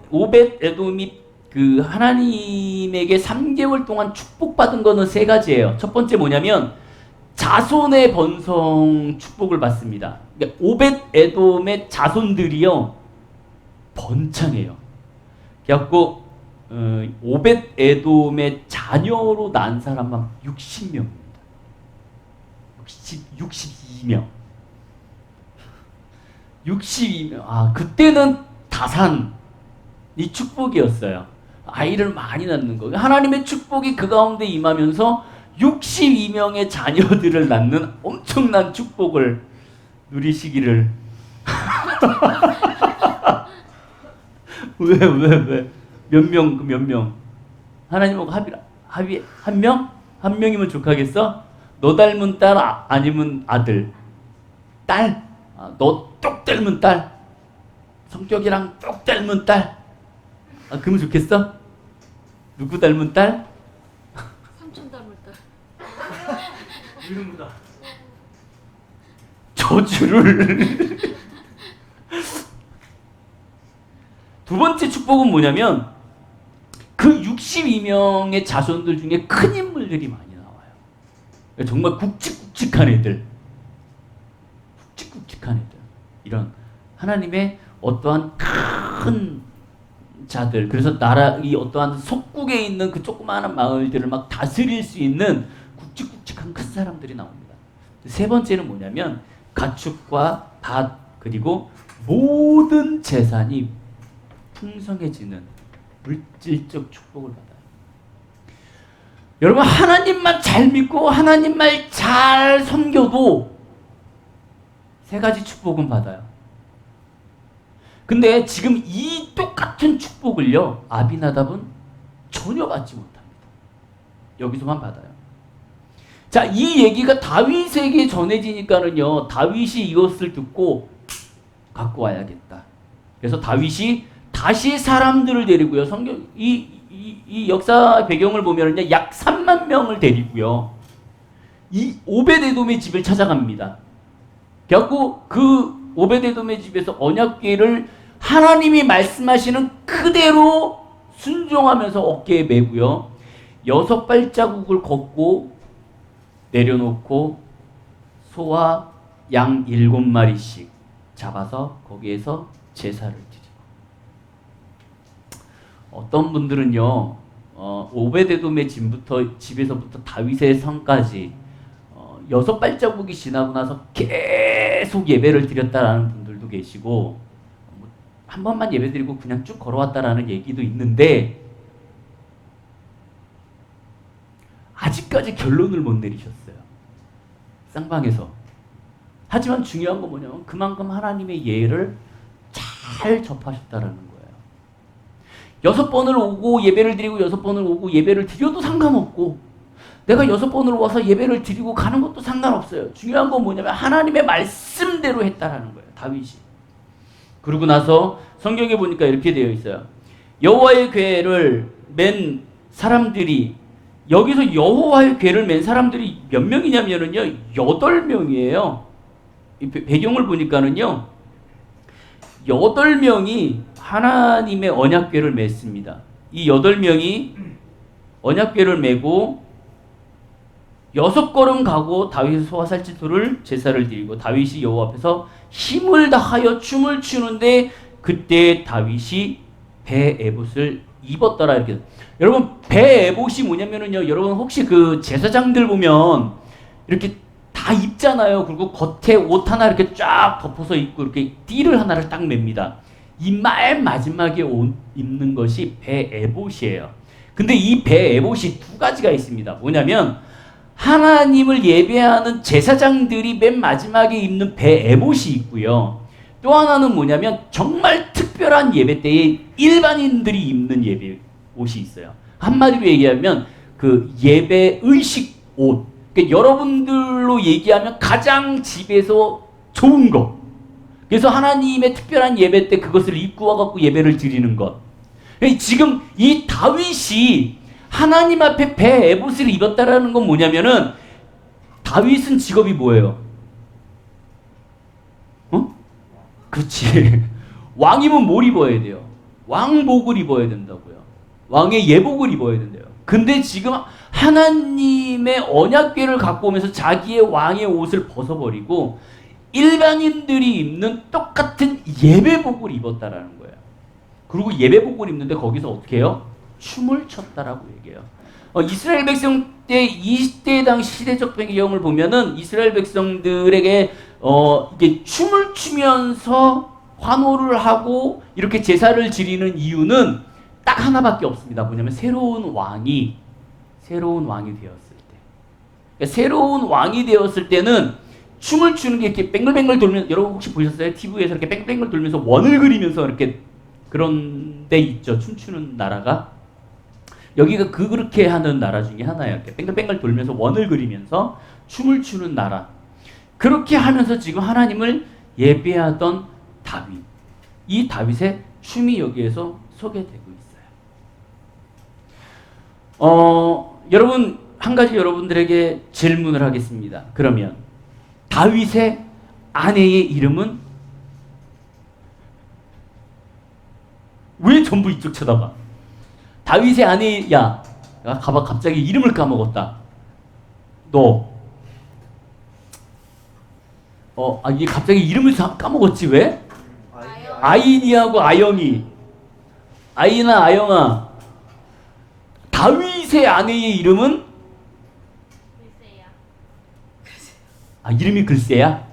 Speaker 1: 오벳에돔이 그 하나님에게 3개월 동안 축복받은 거는 3가지예요. 첫 번째 뭐냐면 자손의 번성 축복을 받습니다. 그러니까 오벳에돔의 자손들이요 번창해요. 그래갖고 오벳에돔의 자녀로 난 사람만 60명입니다. 62명. 62명. 아, 그때는 다산 이 축복이었어요. 아이를 많이 낳는 거. 하나님의 축복이 그 가운데 임하면서 62명의 자녀들을 낳는 엄청난 축복을 누리시기를. 왜? 몇 명? 하나님하고 합의 한 명? 한 명이면 족하겠어? 너 닮은 딸 아니면 아들? 딸? 너 똑 닮은 딸? 성격이랑 똑 닮은 딸? 그러면 좋겠어? 누구 닮은 딸?
Speaker 3: 삼촌 닮을 딸.
Speaker 1: 이름보다 저주를. 두 번째 축복은 뭐냐면 그 62명의 자손들 중에 큰 인물들이 많이 나와요. 정말 굵직굵직한 애들. 굵직굵직한 애들. 이런 하나님의 어떠한 큰 자들. 그래서 나라 이 어떠한 속국에 있는 그 조그마한 마을들을 막 다스릴 수 있는 굵직굵직한 큰 사람들이 나옵니다. 세 번째는 뭐냐면 가축과 밭 그리고 모든 재산이 풍성해지는 물질적 축복을 받아요. 여러분 하나님만 잘 믿고 하나님 말 잘 섬겨도 3가지 축복은 받아요. 근데 지금 이 똑같은 축복을요 아비나답은 전혀 받지 못합니다. 여기서만 받아요. 자, 이 얘기가 다윗에게 전해지니까는요 다윗이 이것을 듣고 갖고 와야겠다. 그래서 다윗이 다시 사람들을 데리고요. 성경 이 역사 배경을 보면은요 약 3만 명을 데리고요 이 오벳에돔의 집을 찾아갑니다. 그래갖고 그 오벳에돔의 집에서 언약궤를 하나님이 말씀하시는 그대로 순종하면서 어깨에 메고요 6발자국을 걷고 내려놓고 소와 양 7마리씩 잡아서 거기에서 제사를 드리고, 어떤 분들은요 오벳에돔의 집에서부터 다윗의 성까지 6발자국이 지나고 나서 계속 예배를 드렸다라는 분들도 계시고 한 번만 예배 드리고 그냥 쭉 걸어왔다라는 얘기도 있는데 아직까지 결론을 못 내리셨어요. 쌍방에서. 하지만 중요한 건 뭐냐면 그만큼 하나님의 예를 잘 접하셨다라는 거예요. 6번을 오고 예배를 드리고 6번을 오고 예배를 드려도 상관없고 내가 6번을 와서 예배를 드리고 가는 것도 상관없어요. 중요한 건 뭐냐면 하나님의 말씀대로 했다라는 거예요. 다윗이. 그러고 나서 성경에 보니까 이렇게 되어 있어요. 여호와의 궤를 맨 사람들이, 여기서 여호와의 궤를 맨 사람들이 몇 명이냐면요 8명이에요. 이 배경을 보니까는요 8명이 하나님의 언약궤를 맸습니다. 이 8명이 언약궤를 메고 6걸음 가고 다윗의 소와 살찌소를 제사를 드리고 다윗이 여호와 앞에서 힘을 다하여 춤을 추는데 그때 다윗이 배 에봇을 입었더라. 이렇게. 여러분 배 에봇이 뭐냐면은요, 여러분 혹시 그 제사장들 보면 이렇게 다 입잖아요. 그리고 겉에 옷 하나 이렇게 쫙 덮어서 입고 이렇게 띠를 하나를 딱 맵니다. 이 맨 마지막에 옷 입는 것이 배 에봇이에요. 근데 이 배 에봇이 두 가지가 있습니다. 뭐냐면 하나님을 예배하는 제사장들이 맨 마지막에 입는 배 에봇이 있고요. 또 하나는 뭐냐면 정말 특별한 예배 때에 일반인들이 입는 예배 옷이 있어요. 한마디로 얘기하면 그 예배 의식 옷. 그러니까 여러분들로 얘기하면 가장 집에서 좋은 거. 그래서 하나님의 특별한 예배 때 그것을 입고 와갖고 예배를 드리는 것. 지금 이 다윗이 하나님 앞에 배 에봇을 입었다라는 건 뭐냐면은 다윗은 직업이 뭐예요? 그렇지. 왕이면 뭘 입어야 돼요? 왕복을 입어야 된다고요. 왕의 예복을 입어야 된대요. 근데 지금 하나님의 언약궤를 갖고 오면서 자기의 왕의 옷을 벗어버리고 일반인들이 입는 똑같은 예배복을 입었다라는 거예요. 그리고 예배복을 입는데 거기서 어떻게 해요? 춤을 췄다라고 얘기해요. 이스라엘 백성 때 이때 당시 시대적 배경을 보면은 이스라엘 백성들에게 이게 춤을 추면서 환호를 하고 이렇게 제사를 지리는 이유는 딱 하나밖에 없습니다. 뭐냐면 새로운 왕이 되었을 때. 그러니까 새로운 왕이 되었을 때는 춤을 추는 게 이렇게 뱅글뱅글 돌면서, 여러분 혹시 보셨어요? TV에서 이렇게 뱅글뱅글 돌면서 원을 그리면서 이렇게 그런 데 있죠. 춤추는 나라가. 여기가 그렇게 하는 나라 중에 하나예요. 이렇게 뱅글뱅글 돌면서 원을 그리면서 춤을 추는 나라. 그렇게 하면서 지금 하나님을 예배하던 다윗. 이 다윗의 춤이 여기에서 소개되고 있어요. 여러분, 한 가지 여러분들에게 질문을 하겠습니다. 그러면 다윗의 아내의 이름은 왜 전부 이쪽 쳐다봐? 다윗의 아내, 야, 가봐, 갑자기 이름을 까먹었다. 너, 이게 갑자기 이름을 까먹었지, 왜? 아인이하고 아영이. 아인아, 아영아. 다윗의 아내의 이름은?
Speaker 3: 글쎄야.
Speaker 1: 이름이 글쎄야?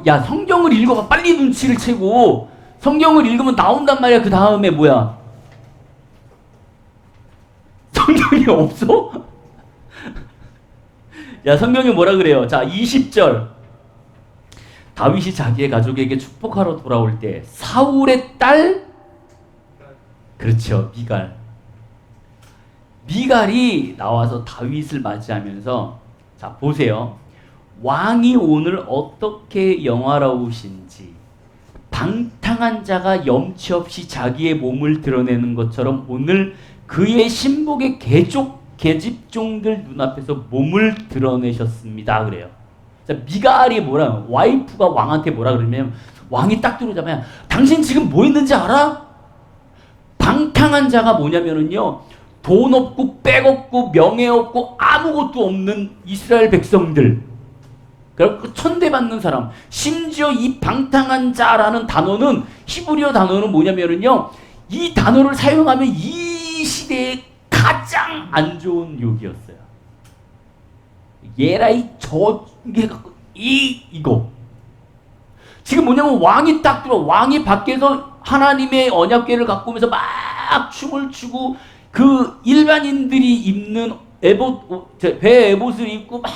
Speaker 1: 야, 성경을 읽어봐. 빨리 눈치를 채고. 성경을 읽으면 나온단 말이야. 그 다음에 뭐야? 성경이 없어? 야, 성경이 뭐라 그래요? 자, 20절. 다윗이 자기의 가족에게 축복하러 돌아올 때 사울의 딸, 그렇죠, 미갈. 미갈이 나와서 다윗을 맞이하면서, 자, 보세요. 왕이 오늘 어떻게 영화로우신지, 방탕한 자가 염치 없이 자기의 몸을 드러내는 것처럼 오늘 그의 신복의 계집종들 눈앞에서 몸을 드러내셨습니다. 그래요. 자, 미갈이 뭐라, 와이프가 왕한테 뭐라 그러냐면, 왕이 딱 들어오자마자 당신 지금 뭐 했는지 알아? 방탕한 자가 뭐냐면은요, 돈 없고 백 없고 명예 없고 아무것도 없는 이스라엘 백성들, 그리고 천대받는 사람. 심지어 이 방탕한 자라는 단어는, 히브리어 단어는 뭐냐면은요, 이 단어를 사용하면 이 시대에 가장 안 좋은 욕이었어요. 예라이 이거. 지금 뭐냐면 왕이 딱 들어, 왕이 밖에서 하나님의 언약궤를 갖고 오면서 막 춤을 추고 그 일반인들이 입는 배 에봇을 입고 막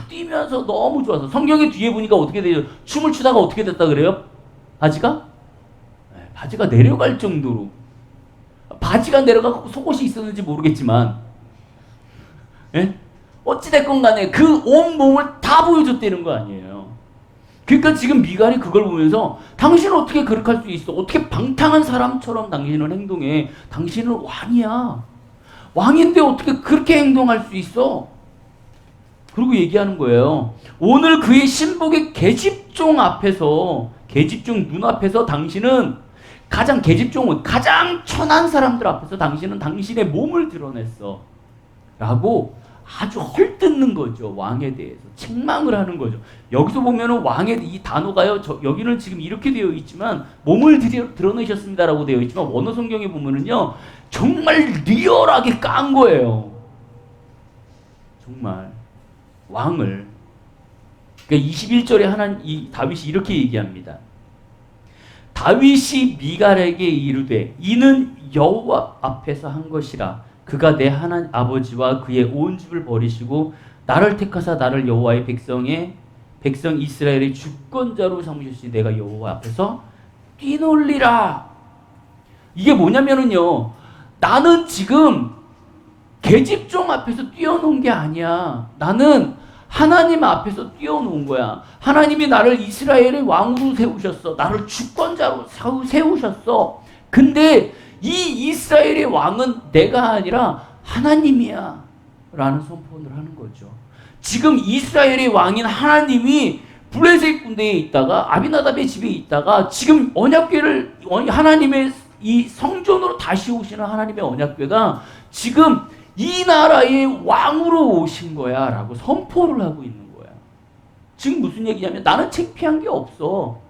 Speaker 1: 뛰면서 너무 좋아서, 성경의 뒤에 보니까 어떻게 되죠? 춤을 추다가 어떻게 됐다 그래요? 바지가? 네, 바지가 내려갈 정도로. 바지가 내려가고 속옷이 있었는지 모르겠지만, 예? 어찌됐건 간에 그 온 몸을 다 보여줬다는 거 아니에요. 그러니까 지금 미갈이 그걸 보면서 당신은 어떻게 그렇게 할 수 있어? 어떻게 방탕한 사람처럼 당신은 행동해? 당신은 왕이야. 왕인데 어떻게 그렇게 행동할 수 있어? 그리고 얘기하는 거예요. 오늘 그의 신복의 계집종 앞에서, 계집종 눈앞에서 당신은 계집종은 가장 천한 사람들 앞에서 당신은 당신의 몸을 드러냈어. 라고 아주 헐뜯는 거죠. 왕에 대해서 책망을 하는 거죠. 여기서 보면은 왕의 이 단어가요. 여기는 지금 이렇게 되어 있지만 몸을 드러내셨습니다라고 되어 있지만 원어 성경에 보면은요 정말 리얼하게 깐 거예요. 정말 왕을. 그러니까 21절에 이 다윗이 이렇게 얘기합니다. 다윗이 미갈에게 이르되 이는 여호와 앞에서 한 것이라. 그가 내 하나님 아버지와 그의 온 집을 버리시고 나를 택하사 나를 여호와의 백성 이스라엘의 주권자로 삼으셨으니 내가 여호와 앞에서 뛰놀리라. 이게 뭐냐면은요, 나는 지금 계집종 앞에서 뛰어놓은 게 아니야. 나는 하나님 앞에서 뛰어놓은 거야. 하나님이 나를 이스라엘의 왕으로 세우셨어. 나를 주권자로 세우셨어. 근데 이 이스라엘의 왕은 내가 아니라 하나님이야 라는 선포를 하는 거죠. 지금 이스라엘의 왕인 하나님이 블레셋 군대에 있다가 아비나답의 집에 있다가 지금 언약궤를 하나님의 이 성전으로 다시 오시는 하나님의 언약궤가 지금 이 나라의 왕으로 오신 거야 라고 선포를 하고 있는 거야. 지금 무슨 얘기냐면 나는 창피한 게 없어.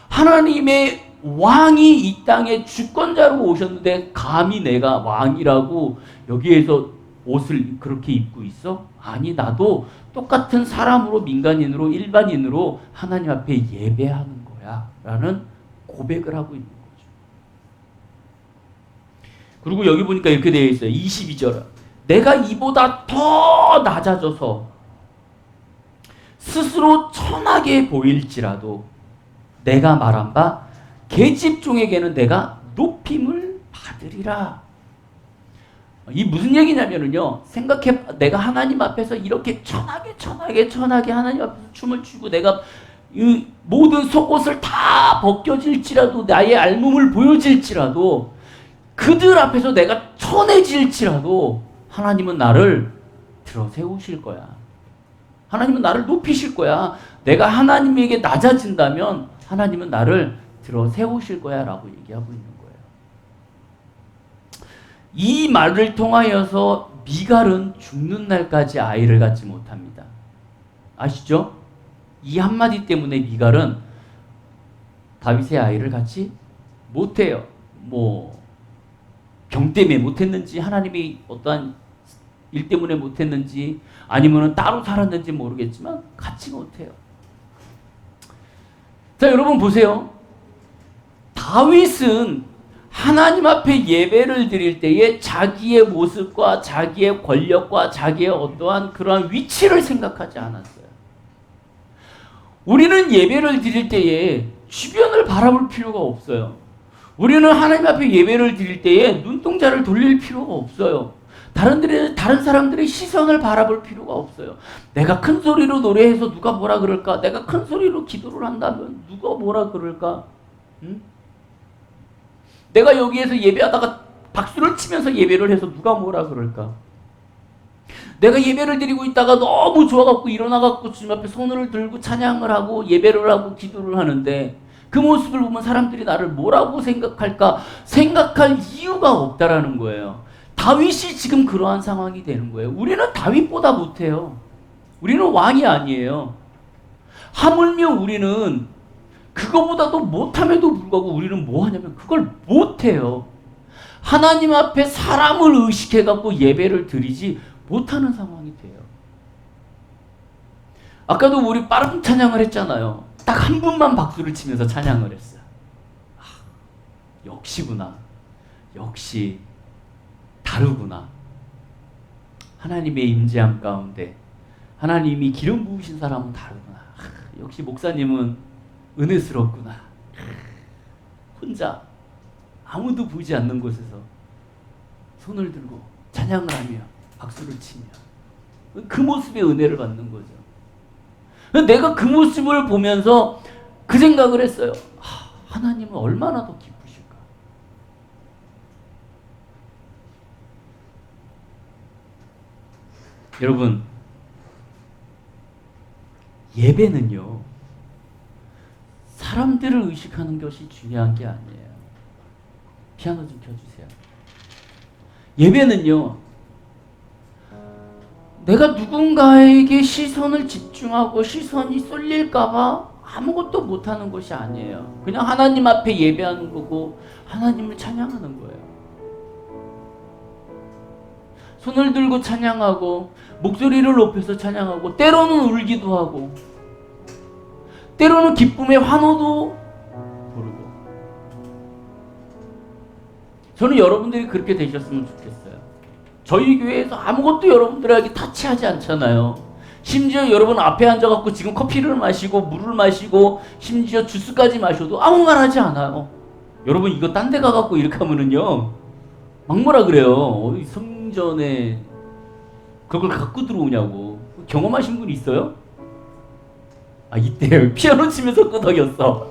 Speaker 1: 하나님의 왕이 이 땅에 주권자로 오셨는데 감히 내가 왕이라고 여기에서 옷을 그렇게 입고 있어? 아니, 나도 똑같은 사람으로, 민간인으로, 일반인으로 하나님 앞에 예배하는 거야 라는 고백을 하고 있는 거죠. 그리고 여기 보니까 이렇게 되어 있어요. 22절. 내가 이보다 더 낮아져서 스스로 천하게 보일지라도 내가 말한 바 계집종에게는 내가 높임을 받으리라. 이 무슨 얘기냐면요, 생각해, 내가 하나님 앞에서 이렇게 천하게 하나님 앞에서 춤을 추고 내가 이 모든 속옷을 다 벗겨질지라도 나의 알몸을 보여질지라도 그들 앞에서 내가 천해질지라도 하나님은 나를 들어 세우실 거야. 하나님은 나를 높이실 거야. 내가 하나님에게 낮아진다면 하나님은 나를 들어 세우실 거야 라고 얘기하고 있는 거예요. 이 말을 통하여서 미갈은 죽는 날까지 아이를 갖지 못합니다. 아시죠? 이 한마디 때문에 미갈은 다윗의 아이를 갖지 못해요. 뭐 병 때문에 못했는지, 하나님이 어떠한 일 때문에 못했는지, 아니면 따로 살았는지 모르겠지만 갖지 못해요. 자, 여러분 보세요. 다윗은 하나님 앞에 예배를 드릴 때에 자기의 모습과 자기의 권력과 자기의 어떠한 그러한 위치를 생각하지 않았어요. 우리는 예배를 드릴 때에 주변을 바라볼 필요가 없어요. 우리는 하나님 앞에 예배를 드릴 때에 눈동자를 돌릴 필요가 없어요. 다른 사람들의 시선을 바라볼 필요가 없어요. 내가 큰 소리로 노래해서 누가 뭐라 그럴까? 내가 큰 소리로 기도를 한다면 누가 뭐라 그럴까? 응? 내가 여기에서 예배하다가 박수를 치면서 예배를 해서 누가 뭐라 그럴까? 내가 예배를 드리고 있다가 너무 좋아갖고 일어나갖고 주님 앞에 손을 들고 찬양을 하고 예배를 하고 기도를 하는데 그 모습을 보면 사람들이 나를 뭐라고 생각할까? 생각할 이유가 없다라는 거예요. 다윗이 지금 그러한 상황이 되는 거예요. 우리는 다윗보다 못해요. 우리는 왕이 아니에요. 하물며 우리는 그거보다도 못함에도 불구하고 우리는 뭐 하냐면 그걸 못해요. 하나님 앞에 사람을 의식해갖고 예배를 드리지 못하는 상황이 돼요. 아까도 우리 빠른 찬양을 했잖아요. 딱 한 분만 박수를 치면서 찬양을 했어요. 역시구나. 역시 다르구나. 하나님의 임재함 가운데 하나님이 기름 부으신 사람은 다르구나. 역시 목사님은 은혜스럽구나. 혼자 아무도 보지 않는 곳에서 손을 들고 찬양을 하며 박수를 치며 그 모습의 은혜를 받는 거죠. 내가 그 모습을 보면서 그 생각을 했어요. 하나님은 얼마나 더 기쁘실까? 여러분, 예배는요, 사람들을 의식하는 것이 중요한 게 아니에요. 피아노 좀 켜주세요. 예배는요, 내가 누군가에게 시선을 집중하고 시선이 쏠릴까봐 아무것도 못하는 것이 아니에요. 그냥 하나님 앞에 예배하는 거고 하나님을 찬양하는 거예요. 손을 들고 찬양하고 목소리를 높여서 찬양하고 때로는 울기도 하고 때로는 기쁨의 환호도 부르고. 저는 여러분들이 그렇게 되셨으면 좋겠어요. 저희 교회에서 아무것도 여러분들에게 타치하지 않잖아요. 심지어 여러분 앞에 앉아갖고 지금 커피를 마시고 물을 마시고 심지어 주스까지 마셔도 아무 말 하지 않아요. 여러분 이거 딴 데 가갖고 이렇게 하면은요 막 뭐라 그래요. 성전에 그걸 갖고 들어오냐고. 경험하신 분 있어요? 아 이때요. 피아노 치면서 끄덕였어.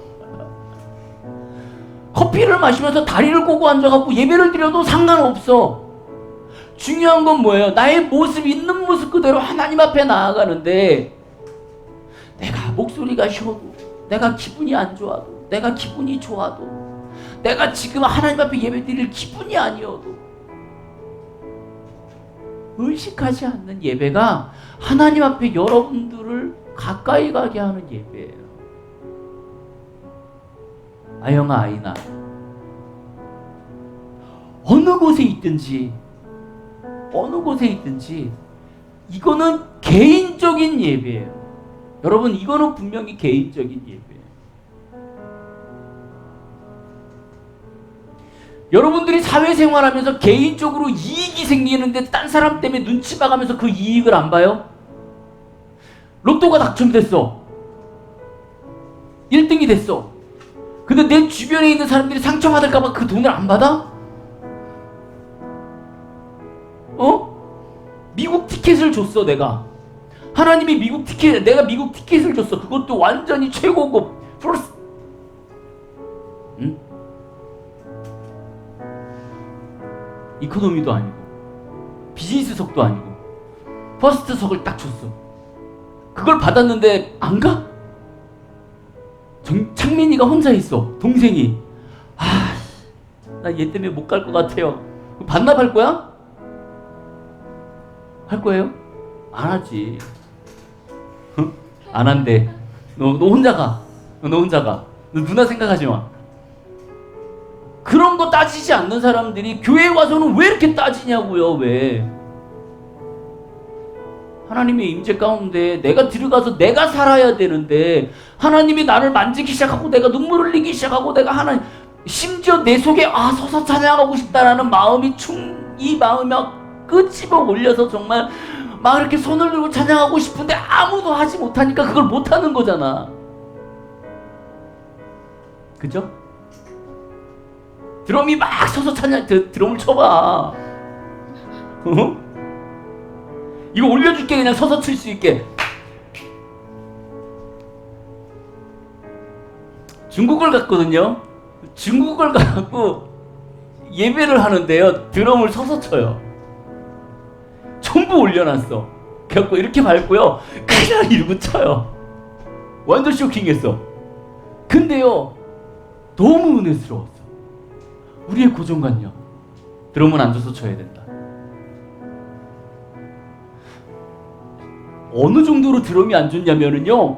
Speaker 1: 커피를 마시면서 다리를 꼬고 앉아갖고 예배를 드려도 상관없어. 중요한 건 뭐예요? 나의 모습, 있는 모습 그대로 하나님 앞에 나아가는데 내가 목소리가 쉬어도, 내가 기분이 안 좋아도, 내가 기분이 좋아도, 내가 지금 하나님 앞에 예배 드릴 기분이 아니어도 의식하지 않는 예배가 하나님 앞에 여러분들을 가까이 가게 하는 예배예요. 아영아, 아이나, 어느 곳에 있든지 이거는 개인적인 예배예요. 여러분 이거는 분명히 개인적인 예배예요. 여러분들이 사회생활하면서 개인적으로 이익이 생기는데 딴 사람 때문에 눈치 봐가면서 그 이익을 안 봐요? 로또가 당첨됐어. 1등이 됐어. 근데 내 주변에 있는 사람들이 상처받을까봐 그 돈을 안 받아? 미국 티켓을 줬어. 내가 하나님이 내가 미국 티켓을 줬어. 그것도 완전히 최고급 플러스, 응? 이코노미도 아니고 비즈니스석도 아니고 퍼스트석을 딱 줬어. 그걸 받았는데 안 가? 창민이가 혼자 있어. 동생이 나 얘 때문에 못 갈 것 같아요. 반납할 거야? 할 거예요? 안 하지. 안 한대. 너 혼자 가. 너 혼자 가. 너 누나 생각하지 마. 그런 거 따지지 않는 사람들이 교회에 와서는 왜 이렇게 따지냐고요. 왜? 하나님의 임재 가운데 내가 들어가서 내가 살아야 되는데 하나님이 나를 만지기 시작하고 내가 눈물 흘리기 시작하고 내가 하나님, 심지어 내 속에 서서 찬양하고 싶다라는 마음이 이 마음이 막 끄집어 올려서 정말 막 이렇게 손을 들고 찬양하고 싶은데 아무도 하지 못하니까 그걸 못하는 거잖아. 그죠? 드럼이 막 서서 드럼을 쳐봐. 이거 올려줄게. 그냥 서서 칠 수 있게. 중국을 갔거든요. 중국을 가고 예배를 하는데요, 드럼을 서서 쳐요. 전부 올려놨어. 그래갖고 이렇게 밟고요, 그냥 이러고 쳐요. 완전 쇼킹했어. 근데요, 너무 은혜스러웠어. 우리의 고정관념, 드럼은 앉아서 쳐야 된다. 어느 정도로 드럼이 안 좋냐면은요,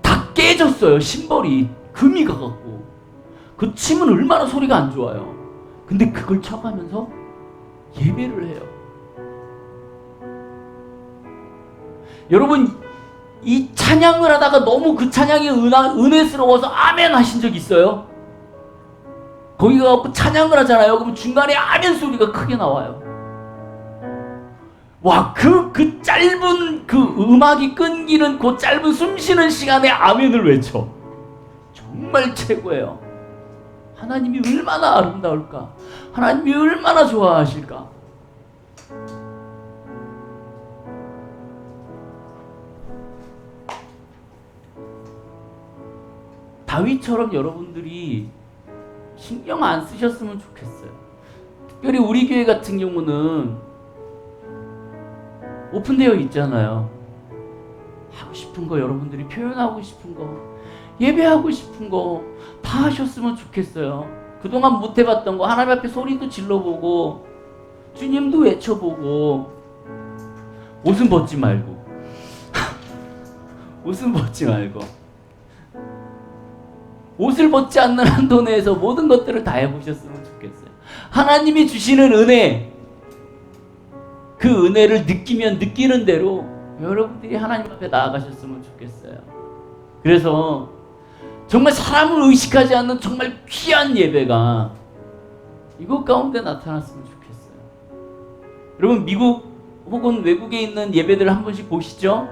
Speaker 1: 다 깨졌어요. 심벌이 금이 가갖고. 그 치면 얼마나 소리가 안 좋아요. 근데 그걸 쳐가면서 예배를 해요. 여러분, 이 찬양을 하다가 너무 그 찬양이 은혜스러워서 아멘 하신 적 있어요? 거기 가서 찬양을 하잖아요. 그럼 중간에 아멘 소리가 크게 나와요. 와, 그 짧은 그 음악이 끊기는 그 짧은 숨 쉬는 시간에 아멘을 외쳐. 정말 최고예요. 하나님이 얼마나 아름다울까? 하나님이 얼마나 좋아하실까? 다윗처럼 여러분들이 신경 안 쓰셨으면 좋겠어요. 특별히 우리 교회 같은 경우는 오픈되어 있잖아요. 하고 싶은 거, 여러분들이 표현하고 싶은 거, 예배하고 싶은 거 다 하셨으면 좋겠어요. 그동안 못 해봤던 거 하나님 앞에 소리도 질러보고 주님도 외쳐보고 옷은 벗지 말고 옷은 벗지 말고 옷을 벗지 않는 한도 내에서 모든 것들을 다 해보셨으면 좋겠어요. 하나님이 주시는 은혜, 그 은혜를 느끼면 느끼는 대로 여러분들이 하나님 앞에 나아가셨으면 좋겠어요. 그래서 정말 사람을 의식하지 않는 정말 귀한 예배가 이곳 가운데 나타났으면 좋겠어요. 여러분 미국 혹은 외국에 있는 예배들을 한 번씩 보시죠.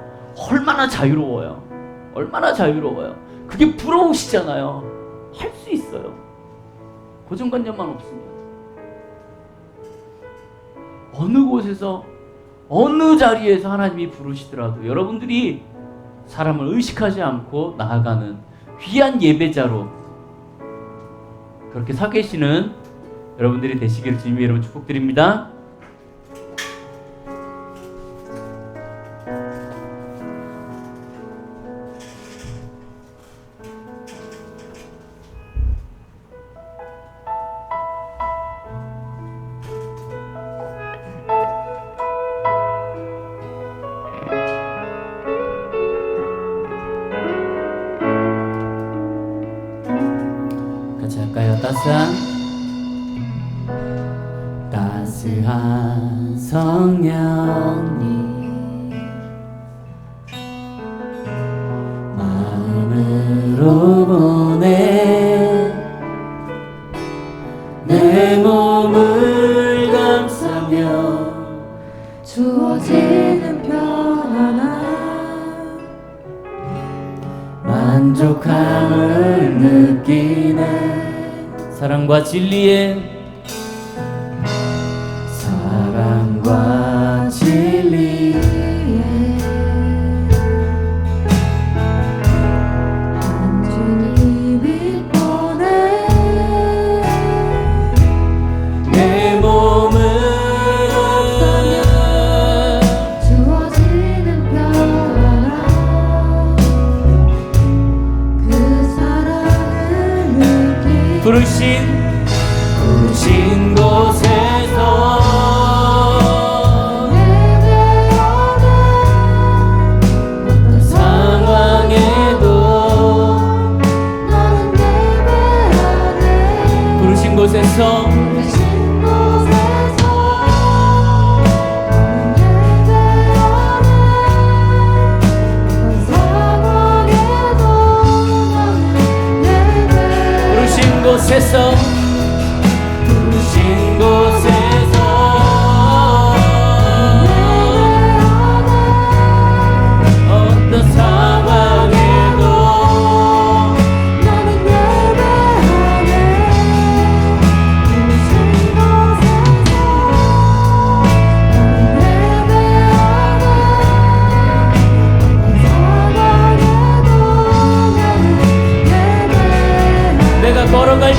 Speaker 1: 얼마나 자유로워요. 얼마나 자유로워요. 그게 부러우시잖아요. 할 수 있어요. 고정관념만 없습니다. 어느 곳에서 어느 자리에서 하나님이 부르시더라도 여러분들이 사람을 의식하지 않고 나아가는 귀한 예배자로 그렇게 서 계시는 여러분들이 되시기를 주님의 이름으로 축복드립니다. 같이 할까요? 따스한 성령님 마음으로 보내 내 몸을 감싸며
Speaker 2: 주어지는 평안함
Speaker 1: 만족함을 느끼네 사랑과 진리의
Speaker 2: 한 주님이 보내
Speaker 1: 내 몸을
Speaker 2: 주어지는 평안함 그 사랑을 느끼
Speaker 1: 부르신 곳에서 어떤 상황에도
Speaker 2: 나는 예배하네
Speaker 1: 부르신 곳에서
Speaker 2: 부르신 곳에서 나는 예배하네 어떤 상황에도 나는 예배하네
Speaker 1: 부르신 곳에서 어떤 상황에도
Speaker 2: 나는 예배하네 부르신 곳에서 나는 예배하네 어떤 상황에도 나는 예배하네
Speaker 1: 내가 걸어갈 때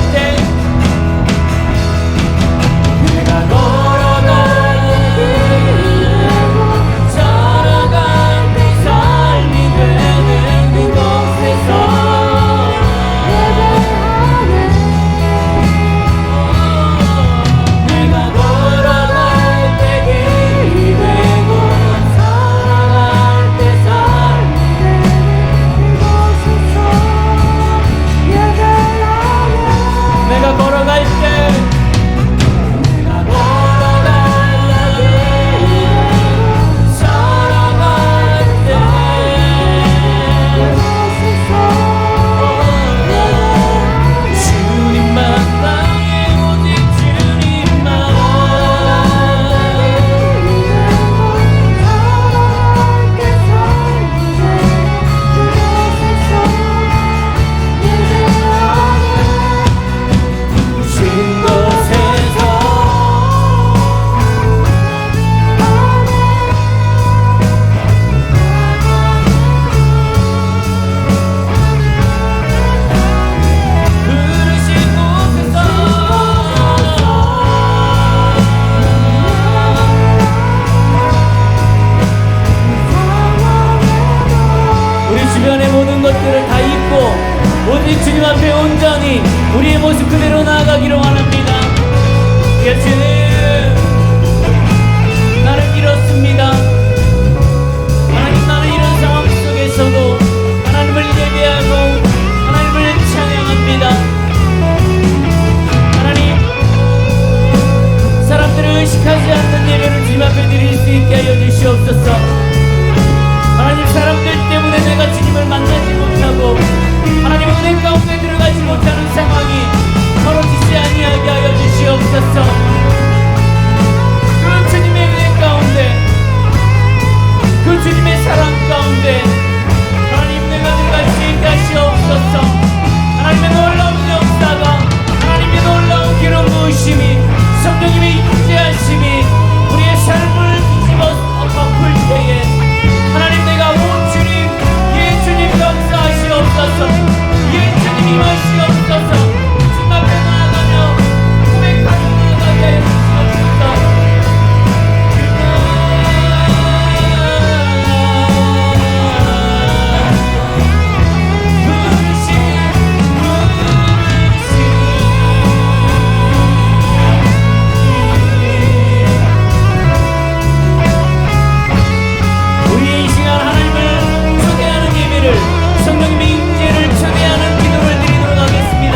Speaker 1: 주변의 모든 것들을 다 잊고 오직 주님 앞에 온전히 우리의 모습 그대로 나아가기를 원합니다. 예수님 나를 잃었습니다. 주시옵소서. 하나님, 사람들 때문에 내가 주님을 만나지 못하고 하나님 은혜 가운데 들어가지 못하는 상황이 벌어지지 아니하게 하여 주시옵소서. 그 주님의 은혜 가운데, 그 주님의 사랑 가운데 하나님 내가 들어갈 수 있게 하시옵소서. 하나님의 놀라운 역사가, 하나님의 놀라운 기름 부으심이, 성령님의 임재하심이 우리의 삶을 뒤집어 덮을 때에 하나님, 내가 오 주님, 예 주님 역사하시옵소서. 예 주님 임하시옵소서. 주님 앞에 나아가며 고백하며 나아가게 해주시옵소서. 우리 이 시간 하나님을 초대하는 예배를, 성령님의 임재를 초대하는 기도를 드리도록 하겠습니다.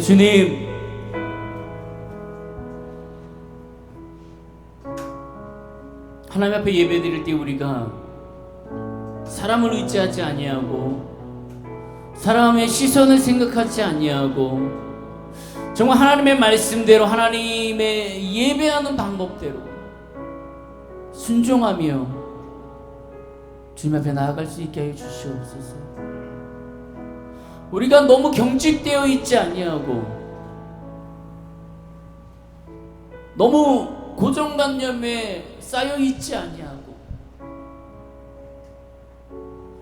Speaker 1: 주님, 하나님 앞에 예배드릴 때 우리가 사람을 의지하지 아니하고 사람의 시선을 생각하지 아니하고 정말 하나님의 말씀대로, 하나님의 예배하는 방법대로 순종하며 주님 앞에 나아갈 수 있게 하여 주시옵소서. 우리가 너무 경직되어 있지 아니하고 너무 고정관념에 쌓여 있지 아니하고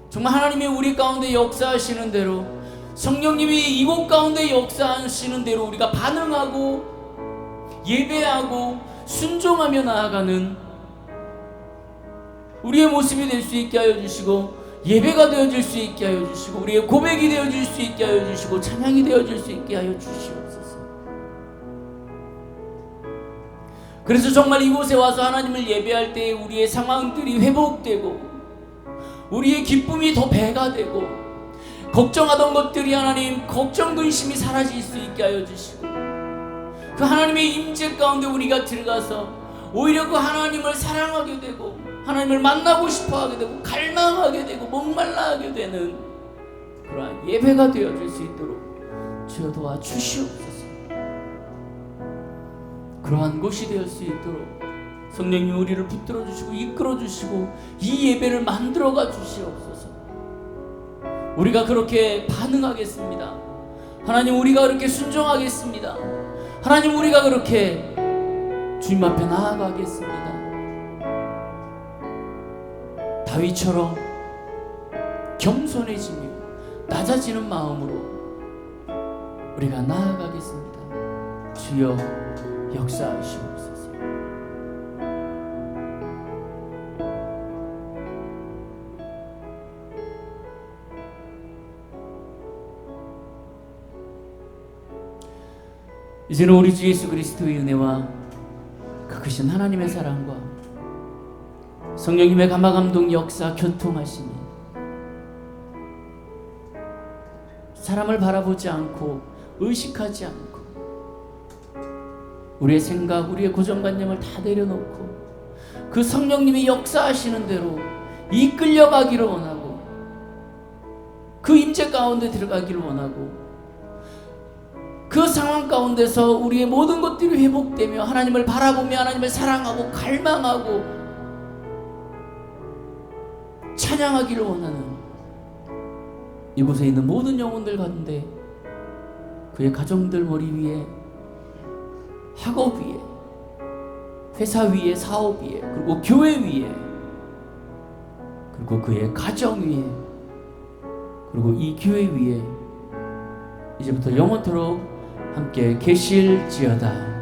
Speaker 1: 정말 하나님이 우리 가운데 역사하시는 대로, 성령님이 이곳 가운데 역사하시는 대로 우리가 반응하고 예배하고 순종하며 나아가는 우리의 모습이 될 수 있게 하여 주시고, 예배가 되어질 수 있게 하여 주시고, 우리의 고백이 되어질 수 있게 하여 주시고, 찬양이 되어질 수 있게 하여 주시옵소서. 그래서 정말 이곳에 와서 하나님을 예배할 때 우리의 상황들이 회복되고 우리의 기쁨이 더 배가 되고 걱정하던 것들이 하나님 걱정 근심이 사라질 수 있게 하여 주시고 그 하나님의 임재 가운데 우리가 들어가서 오히려 그 하나님을 사랑하게 되고 하나님을 만나고 싶어하게 되고 갈망하게 되고 목말라하게 되는 그러한 예배가 되어질 수 있도록 주여 도와주시옵소서. 그러한 곳이 될 수 있도록 성령님 우리를 붙들어 주시고 이끌어 주시고 이 예배를 만들어가 주시옵소서. 우리가 그렇게 반응하겠습니다. 하나님 우리가 그렇게 순종하겠습니다. 하나님 우리가 그렇게 주님 앞에 나아가겠습니다. 다윗처럼 겸손해지며 낮아지는 마음으로 우리가 나아가겠습니다. 주여 역사하시옵소서. 이제는 우리 주 예수 그리스도의 은혜와 그 크신 하나님의 사랑과 성령님의 감화감동 역사 교통하심이 사람을 바라보지 않고 의식하지 않고 우리의 생각, 우리의 고정관념을 다 내려놓고 그 성령님이 역사하시는 대로 이끌려가기를 원하고 그 임재 가운데 들어가기를 원하고 그 상황 가운데서 우리의 모든 것들이 회복되며 하나님을 바라보며 하나님을 사랑하고 갈망하고 찬양하기를 원하는 이곳에 있는 모든 영혼들 가운데 그의 가정들 머리 위에 학업 위에 회사 위에 사업 위에 그리고 교회 위에 그리고 그의 가정 위에 그리고 이 교회 위에 이제부터 영원토록 함께 계실지어다.